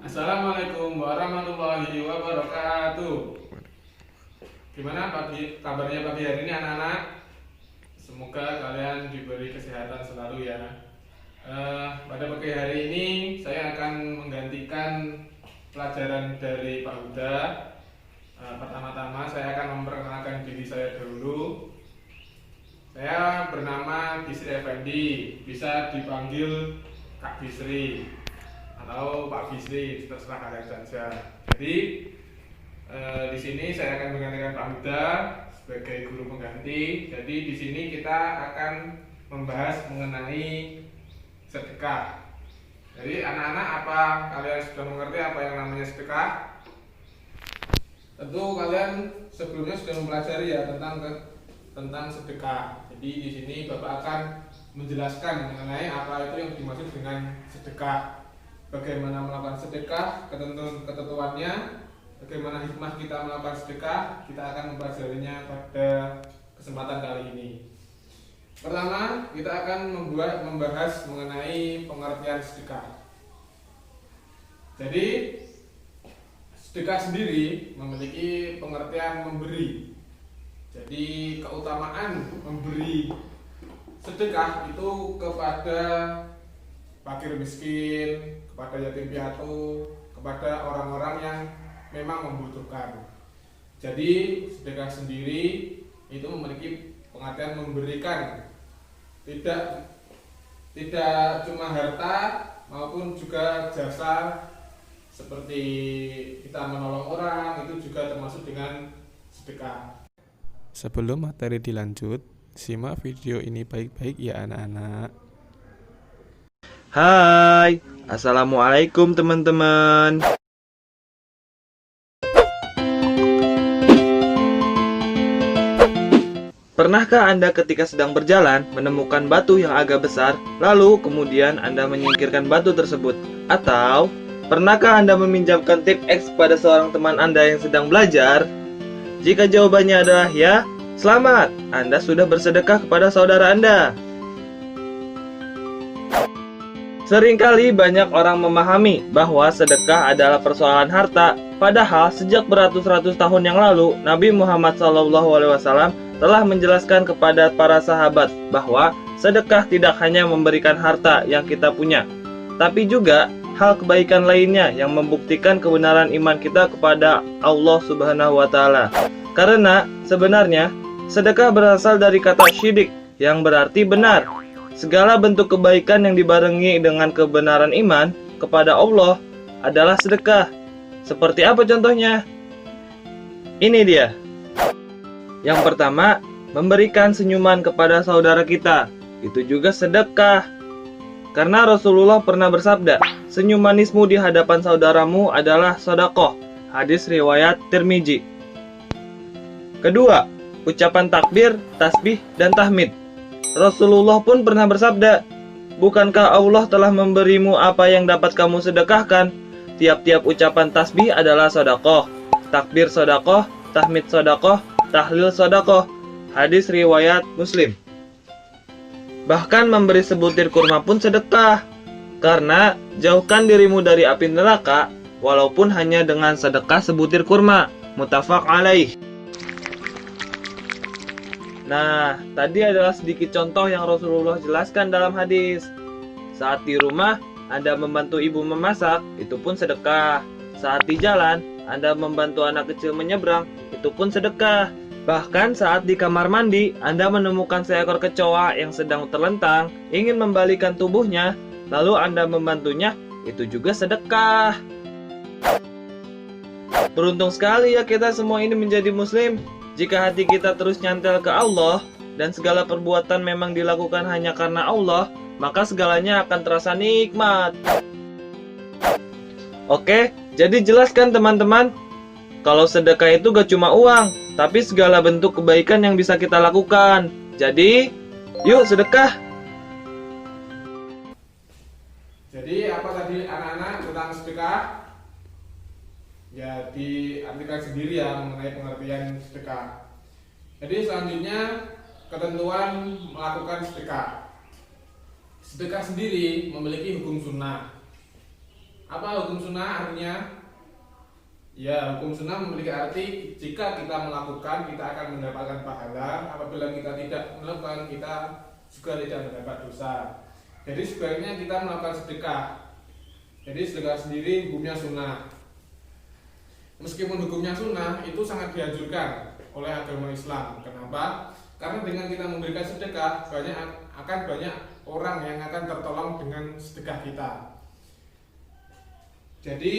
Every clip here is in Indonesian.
Assalamualaikum warahmatullahi wabarakatuh. Gimana kabarnya pagi hari ini anak-anak? Semoga kalian diberi kesehatan selalu ya. Pada pagi hari ini saya akan menggantikan pelajaran dari Pak Huda. Pertama-tama saya akan memperkenalkan diri saya dulu. Saya bernama Bisri Effendi, bisa dipanggil Kak Bisri atau Pak Bisri, terserah kalian saja. Jadi di sini saya akan menggantikan Pak Huda sebagai guru pengganti. Jadi di sini kita akan membahas mengenai sedekah. Jadi anak-anak, apa kalian sudah mengerti apa yang namanya sedekah? Tentu kalian sebelumnya sudah mempelajari ya tentang sedekah. Jadi di sini Bapak akan menjelaskan mengenai apa itu yang dimaksud dengan sedekah, bagaimana melakukan sedekah, ketentuannya, bagaimana hikmah kita melakukan sedekah. Kita akan mempelajarinya pada kesempatan kali ini. Pertama, kita akan membahas mengenai pengertian sedekah. Jadi sedekah sendiri memiliki pengertian memberi. Jadi keutamaan memberi sedekah itu kepada fakir miskin, kepada yatim piatu, kepada orang-orang yang memang membutuhkan. Jadi sedekah sendiri itu memiliki pengertian memberikan, tidak cuma harta maupun juga jasa, seperti kita menolong orang, itu juga termasuk dengan sedekah. Sebelum materi dilanjut, simak video ini baik-baik ya anak-anak. Hai, Assalamualaikum teman-teman. Pernahkah Anda ketika sedang berjalan menemukan batu yang agak besar, lalu kemudian Anda menyingkirkan batu tersebut? Atau pernahkah Anda meminjamkan tip X pada seorang teman Anda yang sedang belajar? Jika jawabannya adalah ya, selamat, Anda sudah bersedekah kepada saudara Anda. Seringkali banyak orang memahami bahwa sedekah adalah persoalan harta, padahal sejak beratus-ratus tahun yang lalu, Nabi Muhammad SAW telah menjelaskan kepada para sahabat bahwa sedekah tidak hanya memberikan harta yang kita punya, tapi juga hal kebaikan lainnya yang membuktikan kebenaran iman kita kepada Allah Subhanahu wa Ta'ala. Karena sebenarnya sedekah berasal dari kata syidik yang berarti benar. Segala bentuk kebaikan yang dibarengi dengan kebenaran iman kepada Allah adalah sedekah. Seperti apa contohnya? Ini dia. Yang pertama, memberikan senyuman kepada saudara kita. Itu juga sedekah. Karena Rasulullah pernah bersabda, senyum manismu di hadapan saudaramu adalah sedekah. Hadis riwayat Tirmizi. Kedua, ucapan takbir, tasbih, dan tahmid. Rasulullah pun pernah bersabda, bukankah Allah telah memberimu apa yang dapat kamu sedekahkan? Tiap-tiap ucapan tasbih adalah sedekah, takbir sedekah, tahmid sedekah, tahlil sedekah. Hadis riwayat Muslim. Bahkan memberi sebutir kurma pun sedekah, karena jauhkan dirimu dari api neraka walaupun hanya dengan sedekah sebutir kurma. Muttafaq alaih. Nah, tadi adalah sedikit contoh yang Rasulullah jelaskan dalam hadis. Saat di rumah Anda membantu ibu memasak, itu pun sedekah. Saat di jalan Anda membantu anak kecil menyeberang, itu pun sedekah. Bahkan saat di kamar mandi, Anda menemukan seekor kecoa yang sedang terlentang, ingin membalikan tubuhnya, lalu Anda membantunya, itu juga sedekah. Beruntung sekali ya kita semua ini menjadi muslim. Jika hati kita terus nyantel ke Allah, dan segala perbuatan memang dilakukan hanya karena Allah, maka segalanya akan terasa nikmat. Oke, jadi jelaskan teman-teman, kalau sedekah itu gak cuma uang, tapi segala bentuk kebaikan yang bisa kita lakukan. Jadi, yuk sedekah. Jadi apa tadi anak-anak tentang sedekah? Ya diartikan sendiri ya mengenai pengertian sedekah. Jadi selanjutnya ketentuan melakukan sedekah. Sedekah sendiri memiliki hukum sunnah. Apa hukum sunnah artinya? Ya, hukum sunnah memiliki arti jika kita melakukan kita akan mendapatkan pahala, apabila kita tidak melakukan kita juga tidak mendapat dosa. Jadi sebaiknya kita melakukan sedekah. Jadi sedekah sendiri hukumnya sunnah. Meskipun hukumnya sunnah itu sangat dianjurkan oleh agama Islam. Kenapa? Karena dengan kita memberikan sedekah akan banyak orang yang akan tertolong dengan sedekah kita. Jadi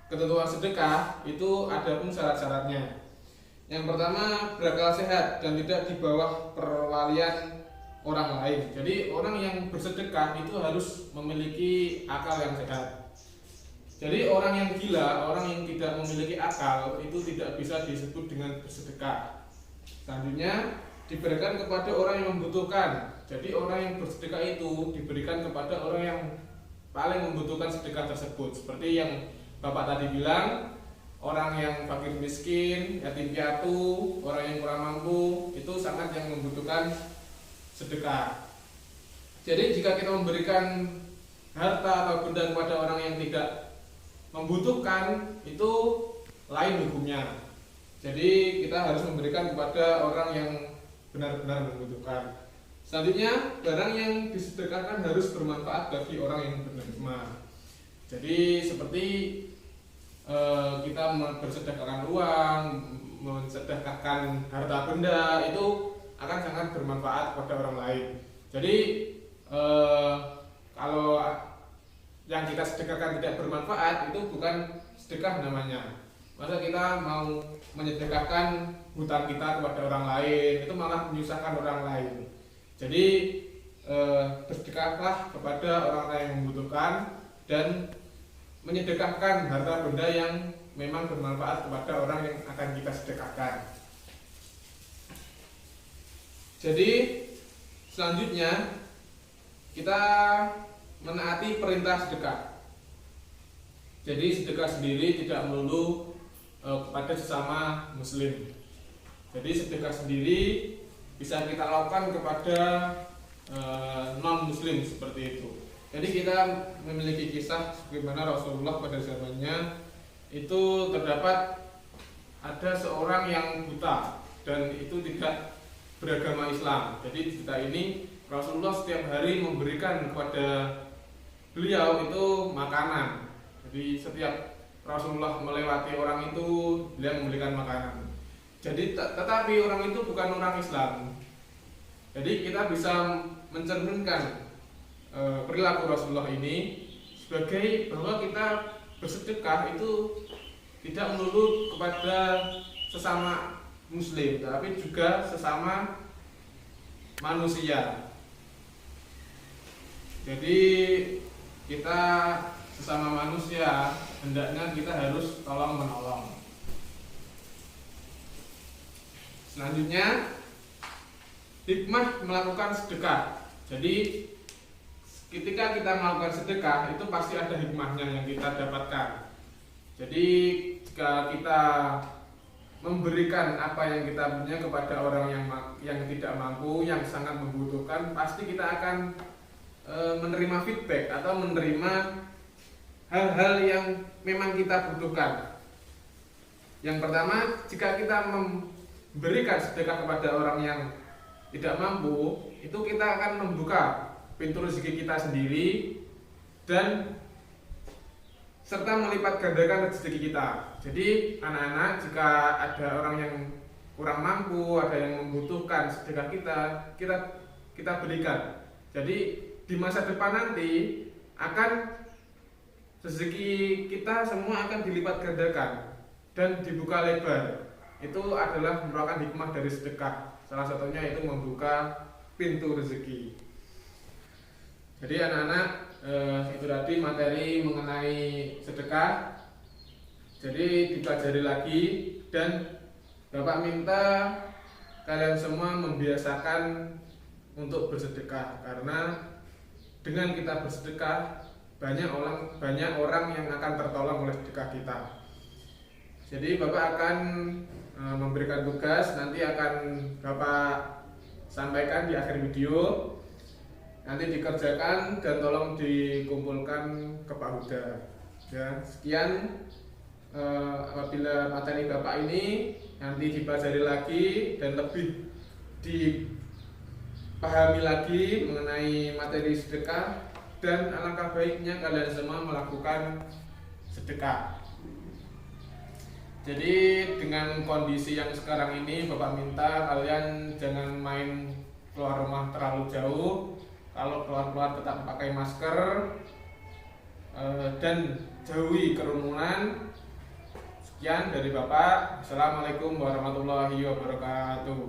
ketentuan sedekah itu ada pun syarat-syaratnya. Yang pertama, berakal sehat dan tidak di bawah perwalian orang lain. Jadi orang yang bersedekah itu harus memiliki akal yang sehat. Jadi orang yang gila, orang yang tidak memiliki akal itu tidak bisa disebut dengan bersedekah. Selanjutnya, diberikan kepada orang yang membutuhkan. Jadi orang yang bersedekah itu diberikan kepada orang yang paling membutuhkan sedekah tersebut. Seperti yang Bapak tadi bilang, orang yang fakir miskin, yatim piatu, orang yang kurang mampu, itu sangat yang membutuhkan sedekah. Jadi jika kita memberikan harta atau benda kepada orang yang tidak membutuhkan, itu lain hukumnya. Jadi kita harus memberikan kepada orang yang benar-benar membutuhkan. Selanjutnya, barang yang disedekahkan harus bermanfaat bagi orang yang menerima. Jadi seperti kita bersedekahkan uang, mensedekahkan harta benda, itu akan sangat bermanfaat kepada orang lain. Jadi kalau yang kita sedekahkan tidak bermanfaat, itu bukan sedekah namanya. Masa kita mau menyedekahkan hutang kita kepada orang lain, itu malah menyusahkan orang lain. Jadi bersedekahlah kepada orang yang membutuhkan dan menyedekahkan harta benda yang memang bermanfaat kepada orang yang akan kita sedekahkan. Jadi selanjutnya kita menaati perintah sedekah. Jadi sedekah sendiri tidak melulu kepada sesama muslim. Jadi sedekah sendiri bisa kita lakukan kepada non muslim seperti itu. Jadi kita memiliki kisah bagaimana Rasulullah pada zamannya itu terdapat ada seorang yang buta dan itu tidak beragama Islam. Jadi di cerita ini Rasulullah setiap hari memberikan kepada beliau itu makanan. Jadi setiap Rasulullah melewati orang itu, beliau memberikan makanan. Jadi tetapi orang itu bukan orang Islam. Jadi kita bisa mencerminkan perilaku Rasulullah ini sebagai bahwa kita bersedekah itu tidak melulu kepada sesama muslim, tapi juga sesama manusia. Jadi kita sesama manusia hendaknya kita harus tolong menolong. Selanjutnya, hikmah melakukan sedekah. Jadi ketika kita melakukan sedekah itu pasti ada hikmahnya yang kita dapatkan. Jadi jika kita memberikan apa yang kita punya kepada orang yang tidak mampu, yang sangat membutuhkan, pasti kita akan menerima feedback atau menerima hal-hal yang memang kita butuhkan. Yang pertama, jika kita memberikan sedekah kepada orang yang tidak mampu, itu kita akan membuka pintu rezeki kita sendiri dan serta melipat gandakan rezeki kita. Jadi anak-anak, jika ada orang yang kurang mampu, ada yang membutuhkan sedekah kita berikan. Jadi di masa depan nanti akan rezeki kita semua akan dilipat gandakan dan dibuka lebar. Itu adalah merupakan hikmah dari sedekah. Salah satunya itu membuka pintu rezeki. Jadi anak-anak, itu tadi materi mengenai sedekah. Jadi dipelajari lagi dan Bapak minta kalian semua membiasakan untuk bersedekah, karena dengan kita bersedekah banyak orang yang akan tertolong oleh sedekah kita. Jadi Bapak akan memberikan tugas, nanti akan Bapak sampaikan di akhir video. nanti dikerjakan dan tolong dikumpulkan ke Pak Huda. Ya, sekian. Apabila materi Bapak ini nanti dipelajari lagi dan lebih dipahami lagi mengenai materi sedekah, dan alangkah baiknya kalian semua melakukan sedekah. Jadi dengan kondisi yang sekarang ini, Bapak minta kalian jangan main keluar rumah terlalu jauh. Kalau keluar-keluar tetap pakai masker dan jauhi kerumunan. Sekian dari Bapak. Assalamualaikum warahmatullahi wabarakatuh.